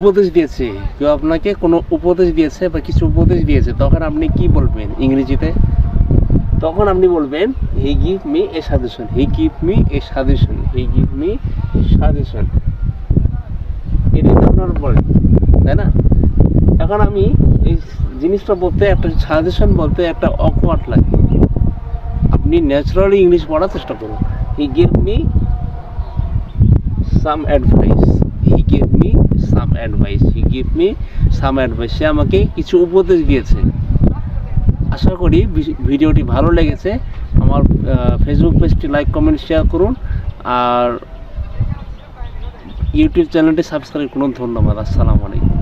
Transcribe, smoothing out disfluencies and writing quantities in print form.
উপদেশ দিয়েছে, কেউ আপনাকে কোনো উপদেশ দিয়েছে বা কিছু উপদেশ দিয়েছে, তখন আপনি কি বলবেন ইংরেজিতে? তখন আপনি বলবেন হি give me a suggestion, he give me a suggestion, he give me suggestion. এটাই তো আপনার বলেন, তাই না? এখন আমি এই জিনিসটা বলতে, একটা সাজেশন বলতে একটা অকওয়ার্ড লাগে। আপনি ন্যাচারালি ইংলিশ পড়ার চেষ্টা করুন। He give me some advice, he give me some advice, he give me some advice. সে আমাকে কিছু উপদেশ দিয়েছে। আশা করি ভিডিওটি ভালো লেগেছে। আমার ফেসবুক পেজটি লাইক, কমেন্ট, শেয়ার করুন। আর ইউটিউব চ্যানেলটি সাবস্ক্রাইব করুন। ধন্যবাদ। আসসালামু আলাইকুম।